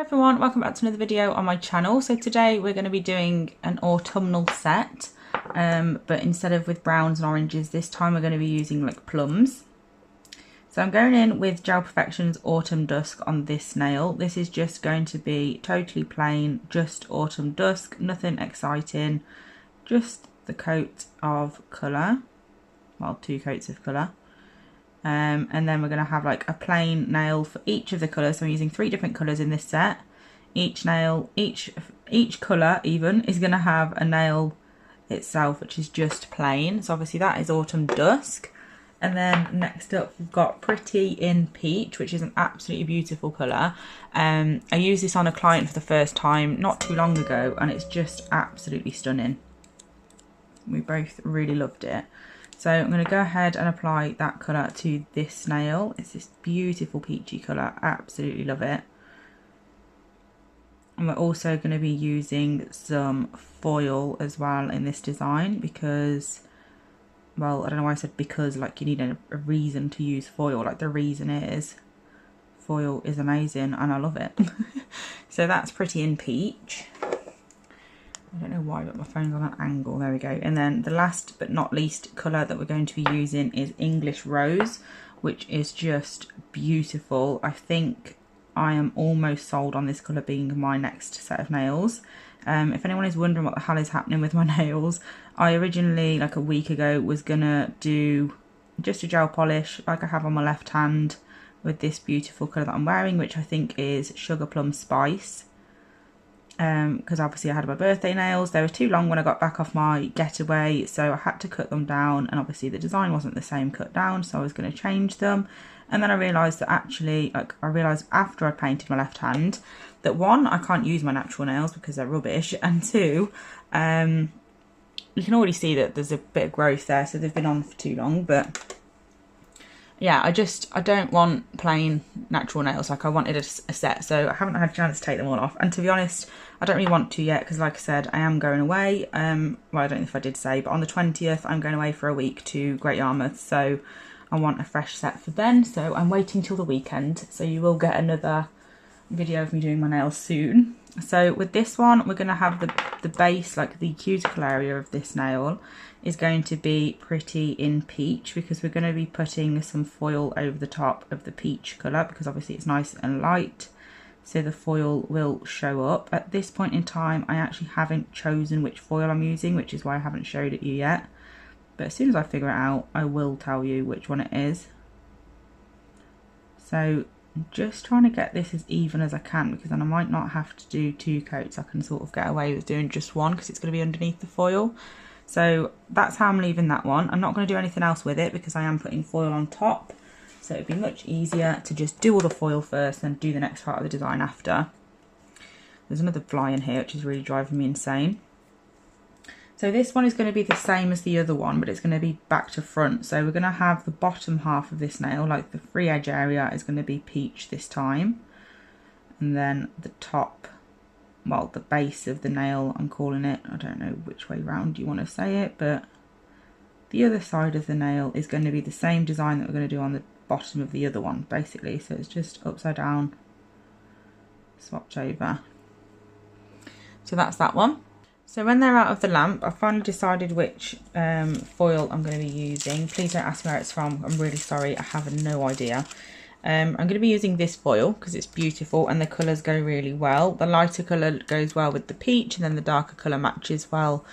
everyone, welcome back to another video on my channel. So today we're going to be doing an autumnal set, but instead of with browns and oranges, this time we're going to be using like plums. So I'm going in with Gel Perfection's Autumn Dusk on this nail. This is just going to be totally plain, just Autumn Dusk, nothing exciting, just the coat of colour, well, 2 coats of colour. And then we're going to have like a plain nail for each of the colours. So I'm using 3 different colours in this set. Each nail, each colour even, is going to have a nail itself which is just plain. So obviously that is Autumn Dusk. And then next up we've got Pretty in Peach, which is an absolutely beautiful colour. I used this on a client for the first time not too long ago and it's just absolutely stunning. We both really loved it. So I'm going to go ahead and apply that colour to this nail. It's this beautiful peachy colour, absolutely love it. And we're also going to be using some foil as well in this design because, well, I don't know why I said because, like you need a reason to use foil. Like the reason is foil is amazing and I love it. So that's Pretty in Peach. I don't know why, but my phone's on an angle. There we go. And then the last but not least colour that we're going to be using is English Rose, which is just beautiful. I think I am almost sold on this colour being my next set of nails. If anyone is wondering what the hell is happening with my nails, I originally, like a week ago, was going to do just a gel polish like I have on my left hand with this beautiful colour that I'm wearing, which I think is Sugar Plum Spice. Because obviously I had my birthday nails. They were too long when I got back off my getaway, so I had to cut them down, and obviously the design wasn't the same cut down, so I was going to change them. And then I realised that actually, like I realised after I painted my left hand, that 1, I can't use my natural nails because they're rubbish, and 2, you can already see that there's a bit of growth there, so they've been on for too long. But yeah, I don't want plain natural nails. Like I wanted a set, so I haven't had a chance to take them all off. And to be honest, I don't really want to yet because, like I said, I am going away. Well, I don't know if I did say, but on the 20th, I'm going away for a week to Great Yarmouth. So I want a fresh set for then. So I'm waiting till the weekend. So you will get another video of me doing my nails soon. So with this one, we're going to have the base, like the cuticle area of this nail is going to be Pretty in Peach because we're going to be putting some foil over the top of the peach colour because obviously it's nice and light, so the foil will show up. At this point in time, I actually haven't chosen which foil I'm using, which is why I haven't showed it you yet. But as soon as I figure it out, I will tell you which one it is. So I'm just trying to get this as even as I can because then I might not have to do 2 coats. I can sort of get away with doing just 1 because it's going to be underneath the foil. So that's how I'm leaving that one. I'm not going to do anything else with it because I am putting foil on top. So it'd be much easier to just do all the foil first and do the next part of the design after. There's another fly in here which is really driving me insane. So this one is going to be the same as the other one, but it's going to be back to front. So we're going to have the bottom half of this nail, like the free edge area, is going to be peach this time. And then the top, well, the base of the nail, I'm calling it, I don't know which way round you want to say it, but the other side of the nail is going to be the same design that we're going to do on the bottom of the other one, basically. So it's just upside down, swapped over. So that's that one. So when they're out of the lamp, I finally decided which foil I'm going to be using. Please don't ask me where it's from, I'm really sorry, I have no idea. I'm going to be using this foil because it's beautiful and the colours go really well. The lighter colour goes well with the peach and then the darker colour matches well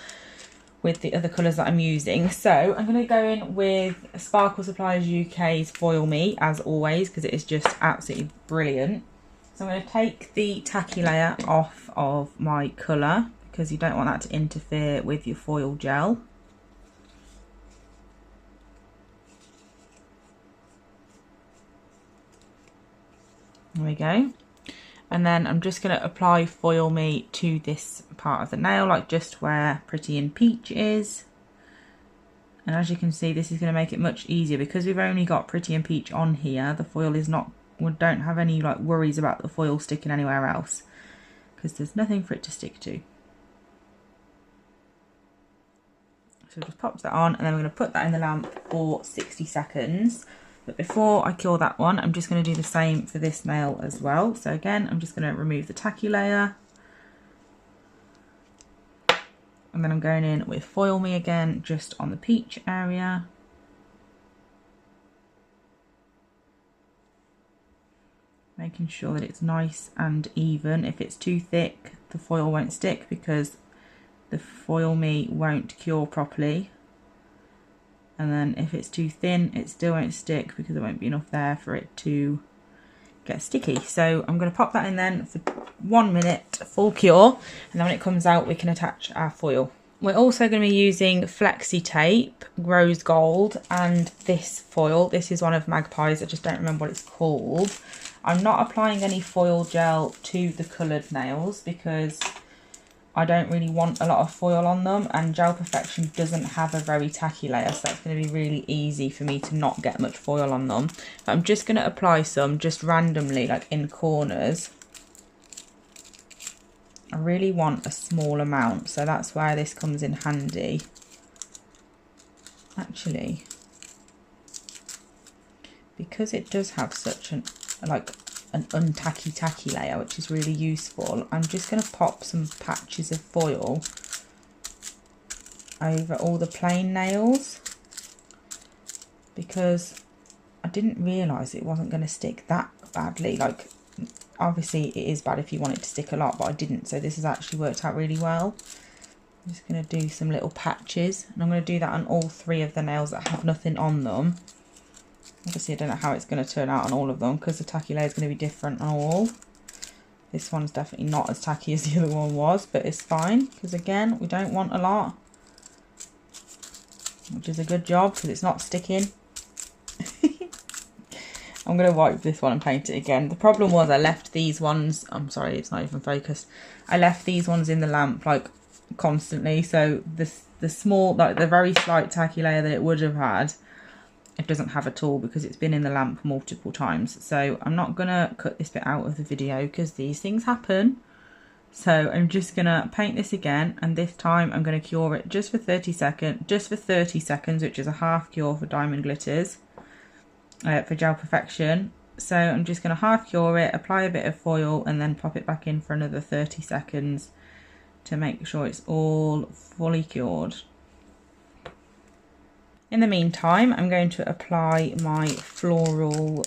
with the other colours that I'm using. So I'm going to go in with Sparkle Supplies UK's Foil Me, as always, because it is just absolutely brilliant. So I'm going to take the tacky layer off of my colour because you don't want that to interfere with your foil gel. There we go. And then I'm just going to apply Foil Me to this part of the nail, like just where Pretty in Peach is. And as you can see, this is going to make it much easier because we've only got Pretty in Peach on here. The foil is not, we don't have any like worries about the foil sticking anywhere else because there's nothing for it to stick to. So just pops that on and then we're going to put that in the lamp for 60 seconds. But before I cure that one, I'm just going to do the same for this nail as well. So again, I'm just going to remove the tacky layer. And then I'm going in with Foil Me again, just on the peach area. Making sure that it's nice and even. If it's too thick, the foil won't stick because the Foil Me won't cure properly. And then if it's too thin, it still won't stick because there won't be enough there for it to get sticky. So I'm going to pop that in then for 1 minute, full cure, and then when it comes out we can attach our foil. We're also going to be using flexi tape, rose gold, and this foil. This is one of Magpie's, I just don't remember what it's called. I'm not applying any foil gel to the coloured nails because I don't really want a lot of foil on them, and Gel Perfection doesn't have a very tacky layer, so that's going to be really easy for me to not get much foil on them. But I'm just going to apply some just randomly, like in corners. I really want a small amount, so that's where this comes in handy. Actually, because it does have such an untacky layer, which is really useful, I'm just going to pop some patches of foil over all the plain nails because I didn't realise it wasn't going to stick that badly. Like, obviously it is bad if you want it to stick a lot, but I didn't, so this has actually worked out really well. I'm just going to do some little patches, and I'm going to do that on all 3 of the nails that have nothing on them. Obviously I don't know how it's going to turn out on all of them because the tacky layer is going to be different on all. This one's definitely not as tacky as the other one was, but it's fine because again we don't want a lot, which is a good job because it's not sticking. I'm going to wipe this one and paint it again. The problem was I left these ones, I'm sorry it's not even focused, I left these ones in the lamp like constantly, so the small, like the very slight tacky layer that it would have had, it doesn't have at all because it's been in the lamp multiple times. So I'm not gonna cut this bit out of the video because these things happen. So I'm just gonna paint this again, and this time I'm gonna cure it just for 30 seconds, which is a half cure for Diamond Glitters, for Gel Perfection. So I'm just gonna half cure it, apply a bit of foil, and then pop it back in for another 30 seconds to make sure it's all fully cured. In the meantime, I'm going to apply my Floral,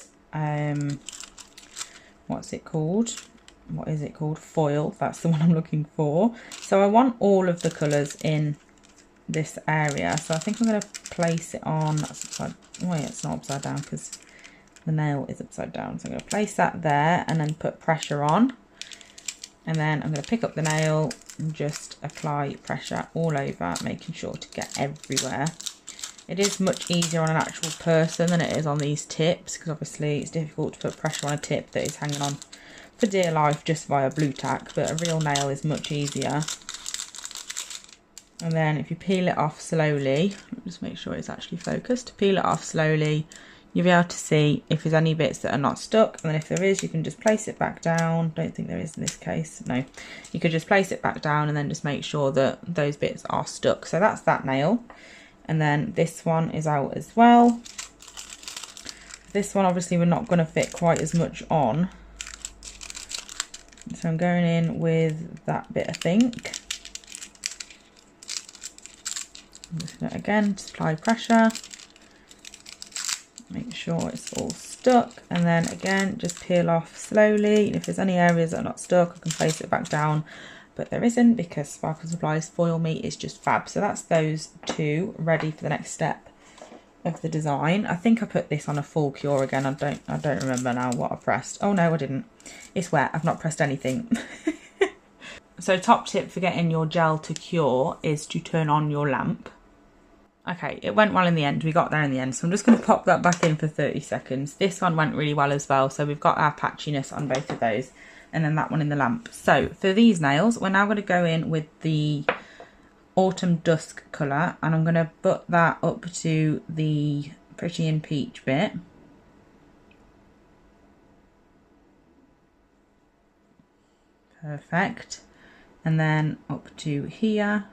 what's it called? What is it called? Foil, that's the one I'm looking for. So I want all of the colours in this area. So I think I'm going to place it on, that's upside, wait, it's not upside down because the nail is upside down. So I'm going to place that there and then put pressure on. And then I'm going to pick up the nail and just apply pressure all over, making sure to get everywhere. It is much easier on an actual person than it is on these tips because obviously it's difficult to put pressure on a tip that is hanging on for dear life just via blue tack, but a real nail is much easier. And then if you peel it off slowly, just make sure it's actually focused, peel it off slowly, you'll be able to see if there's any bits that are not stuck, and then if there is you can just place it back down. Don't think there is in this case, no. You could just place it back down and then just make sure that those bits are stuck. So that's that nail. And then this one is out as well. This one obviously we're not going to fit quite as much on. So I'm going in with that bit of pink. I'm just going to again just apply pressure. Make sure it's all stuck. And then again just peel off slowly. If there's any areas that are not stuck I can place it back down. But there isn't because Sparkle Supply's Foil Me is just fab. So that's those 2 ready for the next step of the design. I think I put this on a full cure again. I don't remember now what I pressed. Oh no, I didn't. It's wet. I've not pressed anything. So top tip for getting your gel to cure is to turn on your lamp. Okay, it went well in the end. We got there in the end. So I'm just going to pop that back in for 30 seconds. This one went really well as well. So we've got our patchiness on both of those. And then that one in the lamp. So for these nails, we're now going to go in with the Autumn Dusk colour, and I'm going to butt that up to the Pretty in Peach bit. Perfect. And then up to here.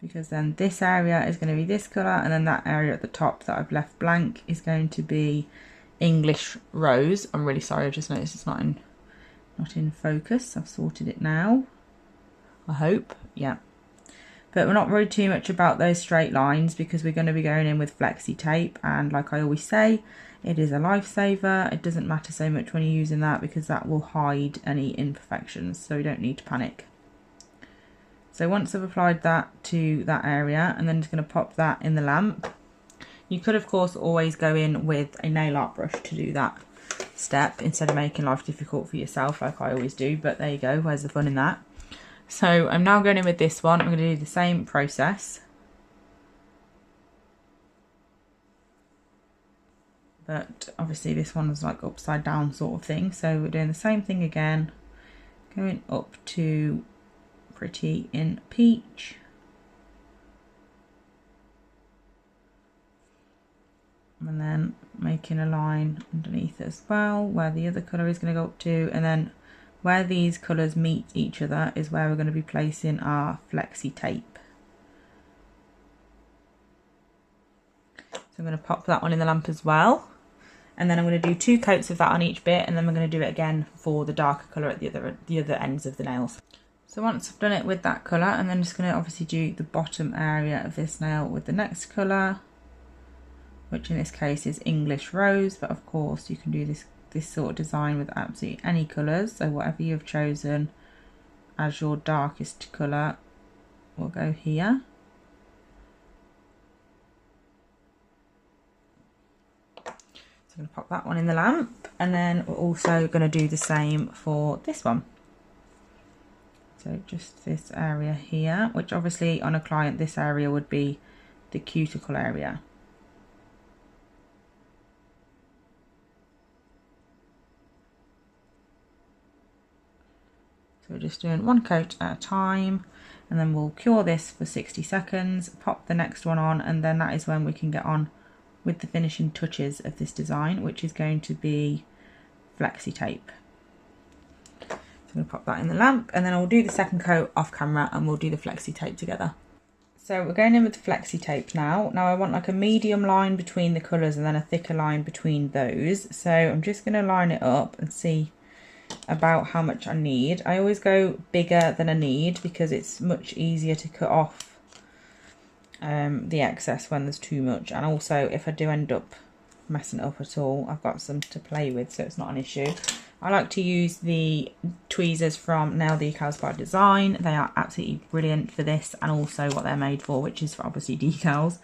because then this area is going to be this colour, and then that area at the top that I've left blank is going to be English Rose. I'm really sorry, I've just noticed it's not in focus. I've sorted it now, I hope. Yeah, but we're not worried too much about those straight lines because we're going to be going in with flexi tape, and like I always say, it is a lifesaver. It doesn't matter so much when you're using that because that will hide any imperfections, so you don't need to panic. So once I've applied that to that area, and then just going to pop that in the lamp. You could of course always go in with a nail art brush to do that step instead of making life difficult for yourself like I always do, but there you go, where's the fun in that? So I'm now going in with this one. I'm going to do the same process, but obviously this one is like upside down sort of thing, so we're doing the same thing again, going up to Pretty in Peach, and then making a line underneath as well where the other colour is going to go up to, and then where these colours meet each other is where we're going to be placing our flexi tape. So I'm going to pop that one in the lamp as well, and then I'm going to do 2 coats of that on each bit, and then we're going to do it again for the darker colour at the other ends of the nails. So once I've done it with that colour, and then just going to obviously do the bottom area of this nail with the next colour, which in this case is English Rose, but of course you can do this sort of design with absolutely any colours, so whatever you've chosen as your darkest colour will go here. So I'm going to pop that one in the lamp, and then we're also going to do the same for this one. So just this area here, which obviously on a client this area would be the cuticle area. So we're just doing 1 coat at a time, and then we'll cure this for 60 seconds, pop the next one on, and then that is when we can get on with the finishing touches of this design, which is going to be flexi tape. So I'm going to pop that in the lamp, and then I'll do the second coat off camera and we'll do the flexi tape together. So we're going in with the flexi tape now. Now I want like a medium line between the colours and then a thicker line between those. So I'm just going to line it up and see about how much I need. I always go bigger than I need because it's much easier to cut off the excess when there's too much, and also if I do end up messing it up at all, I've got some to play with, so it's not an issue. I like to use the tweezers from Nail Decals by Design. They are absolutely brilliant for this, and also what they're made for, which is for obviously decals.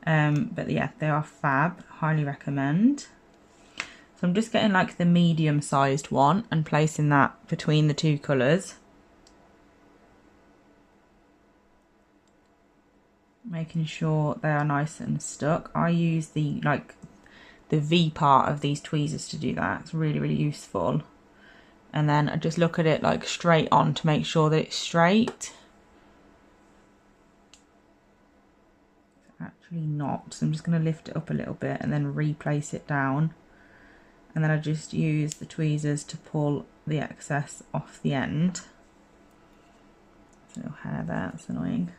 But yeah, they are fab, highly recommend. So I'm just getting like the medium sized one and placing that between the 2 colours. Making sure they are nice and stuck. I use the V part of these tweezers to do that. It's really, really useful. And then I just look at it like straight on to make sure that it's straight. It's actually not. So I'm just going to lift it up a little bit and then replace it down. And then I just use the tweezers to pull the excess off the end. There's a little hair there, that's annoying.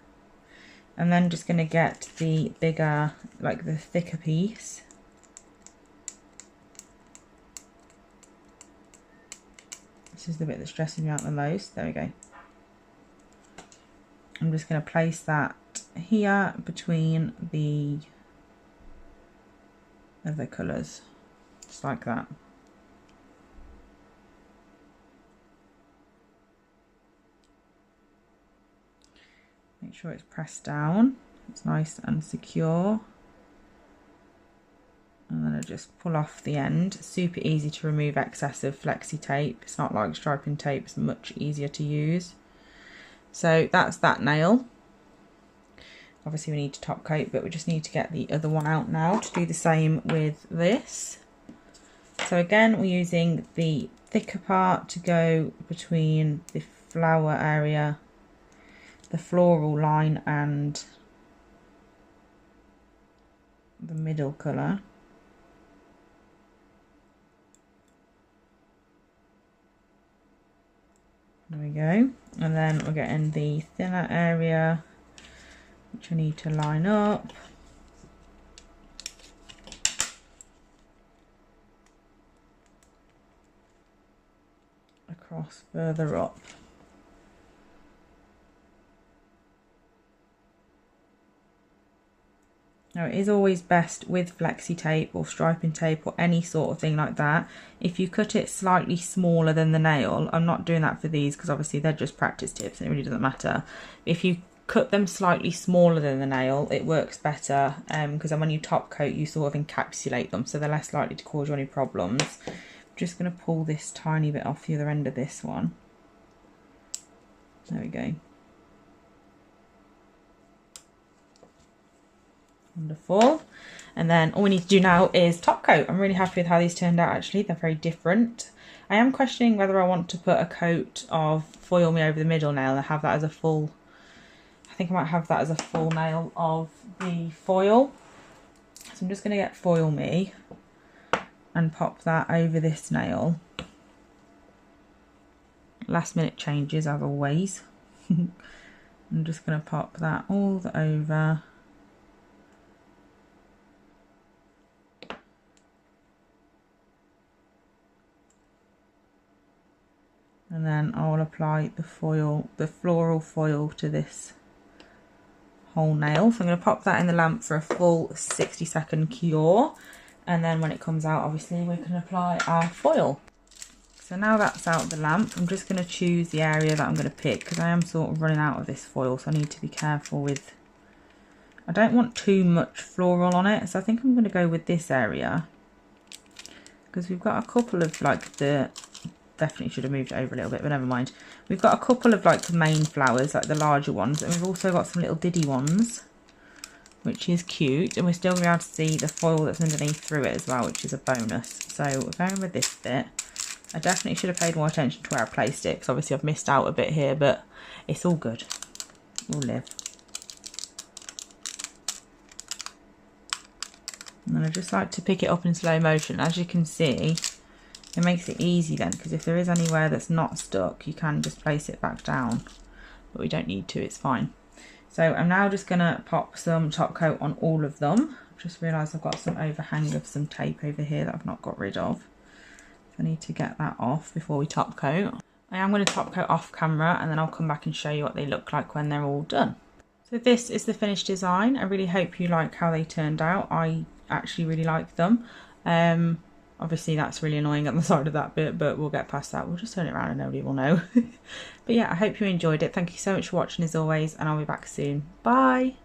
And then just going to get the bigger, like the thicker piece. This is the bit that's stressing me out the most. There we go. I'm just going to place that here between the other colours. Just like that. Make sure it's pressed down. It's nice and secure. And then I just pull off the end. Super easy to remove excessive flexi tape. It's not like striping tape, it's much easier to use. So that's that nail. Obviously we need to top coat, but we just need to get the other one out now to do the same with this. So again, we're using the thicker part to go between the flower area, the floral line and the middle colour. There we go. And then we're getting the thinner area which I need to line up. Across further up. Now it is always best with flexi tape or striping tape or any sort of thing like that, if you cut it slightly smaller than the nail. I'm not doing that for these because obviously they're just practice tips and it really doesn't matter. If you cut them slightly smaller than the nail, it works better because then when you top coat you sort of encapsulate them, so they're less likely to cause you any problems. I'm just going to pull this tiny bit off the other end of this one. There we go. Wonderful. And then all we need to do now is top coat. I'm really happy with how these turned out actually. They're very different. I am questioning whether I want to put a coat of Foil Me over the middle nail and have that as a full, I think I might have that as a full nail of the foil. So I'm just going to get Foil Me and pop that over this nail. Last minute changes as always. I'm just going to pop that all over. And then I'll apply the foil, the floral foil to this whole nail. So I'm going to pop that in the lamp for a full 60-second cure. And then when it comes out, obviously we can apply our foil. So now that's out of the lamp, I'm just going to choose the area that I'm going to pick because I am sort of running out of this foil. So I need to be careful with, I don't want too much floral on it. So I think I'm going to go with this area because we've got a couple of like the, definitely should have moved it over a little bit, but never mind. We've got a couple of like the main flowers, like the larger ones, and we've also got some little diddy ones, which is cute, and we're still going to be able to see the foil that's underneath through it as well, which is a bonus. So we're going with this bit. I definitely should have paid more attention to where I placed it, because obviously I've missed out a bit here, but it's all good. We'll live. And then I just like to pick it up in slow motion. As you can see, it makes it easy then, because if there is anywhere that's not stuck, you can just place it back down. But we don't need to, it's fine. So I'm now just going to pop some top coat on all of them. I've just realised I've got some overhang of some tape over here that I've not got rid of. So I need to get that off before we top coat. I am going to top coat off camera and then I'll come back and show you what they look like when they're all done. So this is the finished design. I really hope you like how they turned out. I actually really like them. Obviously that's really annoying on the side of that bit, but we'll get past that. We'll just turn it around and nobody will know. But yeah, I hope you enjoyed it. Thank you so much for watching as always, and I'll be back soon. Bye!